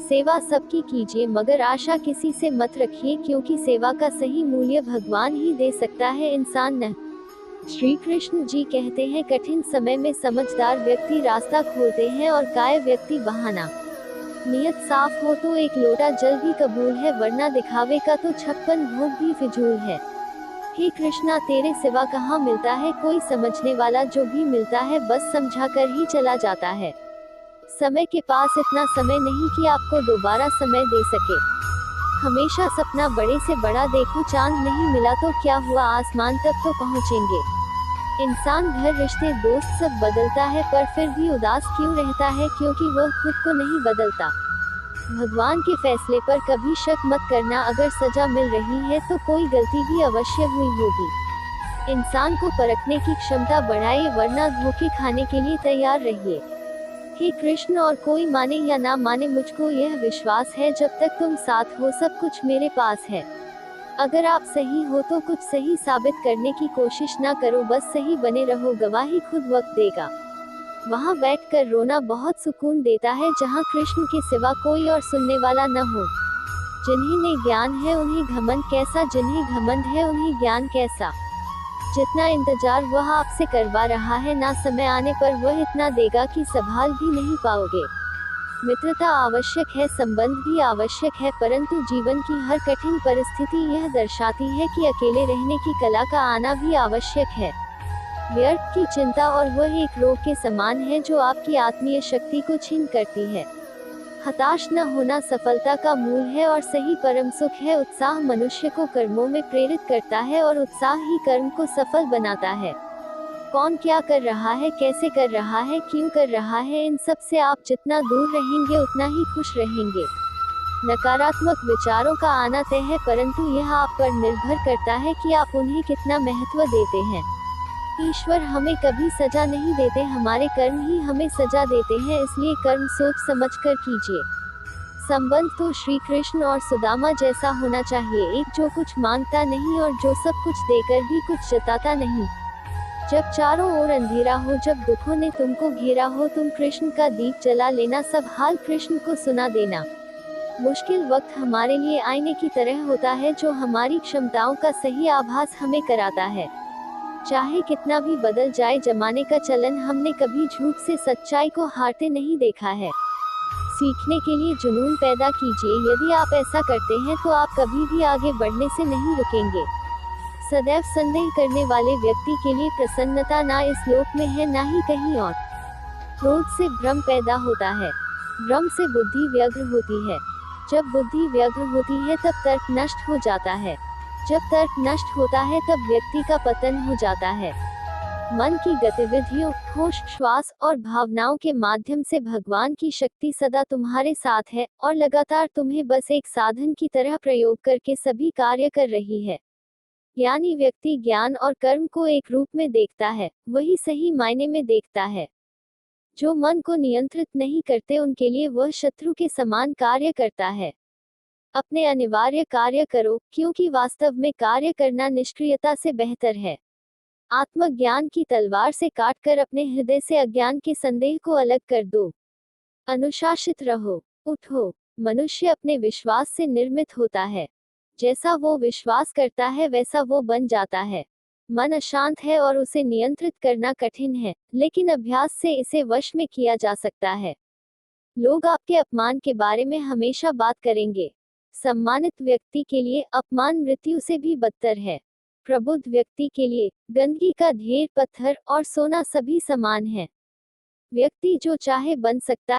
सेवा सबकी कीजिए मगर आशा किसी से मत रखिए, क्योंकि सेवा का सही मूल्य भगवान ही दे सकता है, इंसान न। श्री कृष्ण जी कहते हैं, कठिन समय में समझदार व्यक्ति रास्ता खोलते हैं और काय व्यक्ति बहाना। नियत साफ हो तो एक लोटा जल भी कबूल है, वरना दिखावे का तो 56 भोग भी फिजूल है। हे कृष्णा, तेरे सिवा कहाँ मिलता है कोई समझने वाला, जो भी मिलता है बस समझा कर ही चला जाता है। समय के पास इतना समय नहीं कि आपको दोबारा समय दे सके। हमेशा सपना बड़े से बड़ा देखो, चांद नहीं मिला तो क्या हुआ, आसमान तक तो पहुँचेंगे। इंसान, घर, रिश्ते, दोस्त सब बदलता है, पर फिर भी उदास क्यों रहता है, क्योंकि वह खुद को नहीं बदलता। भगवान के फैसले पर कभी शक मत करना, अगर सजा मिल रही है तो कोई गलती भी अवश्य हुई होगी। इंसान को परखने की क्षमता बढ़ाइए, वरना धोखे खाने के लिए तैयार रहिए। हे कृष्ण, और कोई माने या ना माने, मुझको यह विश्वास है जब तक तुम साथ हो सब कुछ मेरे पास है। अगर आप सही हो तो कुछ सही साबित करने की कोशिश ना करो, बस सही बने रहो, गवाही खुद वक्त देगा। वहाँ बैठकर रोना बहुत सुकून देता है, जहाँ कृष्ण के सिवा कोई और सुनने वाला न हो। जिन्हें ने ज्ञान है उन्हें घमंड कैसा, जिन्हें घमंड है उन्हें ज्ञान कैसा। जितना इंतजार वह आपसे करवा रहा है, ना समय आने पर वह इतना देगा कि संभाल भी नहीं पाओगे। मित्रता आवश्यक है, संबंध भी आवश्यक है, परंतु जीवन की हर कठिन परिस्थिति यह दर्शाती है कि अकेले रहने की कला का आना भी आवश्यक है। व्यर्थ की चिंता और वह एक रोग के समान है जो आपकी आत्मीय शक्ति को छीन करती है। हताश न होना सफलता का मूल है और सही परम सुख है। उत्साह मनुष्य को कर्मों में प्रेरित करता है और उत्साह ही कर्म को सफल बनाता है। कौन क्या कर रहा है, कैसे कर रहा है, क्यों कर रहा है, इन सब से आप जितना दूर रहेंगे उतना ही खुश रहेंगे। नकारात्मक विचारों का आना तय है, परंतु यह आप पर निर्भर करता है कि आप उन्हें कितना महत्व देते हैं। ईश्वर हमें कभी सजा नहीं देते, हमारे कर्म ही हमें सजा देते हैं, इसलिए कर्म सोच समझकर कीजिए। संबंध तो श्री कृष्ण और सुदामा जैसा होना चाहिए, एक जो कुछ मांगता नहीं और जो सब कुछ देकर भी कुछ जताता नहीं। जब चारों ओर अंधेरा हो, जब दुखों ने तुमको घेरा हो, तुम कृष्ण का दीप जला लेना, सब हाल कृष्ण को सुना देना। मुश्किल वक्त हमारे लिए आईने की तरह होता है, जो हमारी क्षमताओं का सही आभास हमें कराता है। चाहे कितना भी बदल जाए जमाने का चलन, हमने कभी झूठ से सच्चाई को हारते नहीं देखा है। सीखने के लिए जुनून पैदा कीजिए, यदि आप ऐसा करते हैं तो आप कभी भी आगे बढ़ने से नहीं रुकेंगे। सदैव संदेह करने वाले व्यक्ति के लिए प्रसन्नता ना इस लोक में है, ना ही कहीं और। क्रोध से भ्रम पैदा होता है, भ्रम से बुद्धि व्यग्र होती है, जब बुद्धि व्यग्र होती है तब तर्क नष्ट हो जाता है, जब तर्क नष्ट होता है तब व्यक्ति का पतन हो जाता है। मन की गतिविधियों, होश, श्वास और भावनाओं के माध्यम से भगवान की शक्ति सदा तुम्हारे साथ है और लगातार तुम्हें बस एक साधन की तरह प्रयोग करके सभी कार्य कर रही है। ज्ञानी व्यक्ति ज्ञान और कर्म को एक रूप में देखता है, वही सही मायने में देखता है। जो मन को नियंत्रित नहीं करते उनके लिए वह शत्रु के समान कार्य करता है। अपने अनिवार्य कार्य करो, क्योंकि वास्तव में कार्य करना निष्क्रियता से बेहतर है। आत्मज्ञान की तलवार से काटकर अपने हृदय से अज्ञान के संदेह को अलग कर दो। अनुशासित रहो, उठो। मनुष्य अपने विश्वास से निर्मित होता है। जैसा वो विश्वास करता है वैसा वो बन जाता है। मन अशांत है और उसे नियंत्रित करना कठिन है, लेकिन अभ्यास से इसे वश में किया जा सकता है। लोग आपके अपमान के बारे में हमेशा बात करेंगे। सम्मानित व्यक्ति के लिए अपमान मृत्यु से भी बदतर है। प्रबुद्ध व्यक्ति के लिए गंदगी का ढेर, पत्थर और सोना सभी समान है। व्यक्ति जो चाहे बन सकता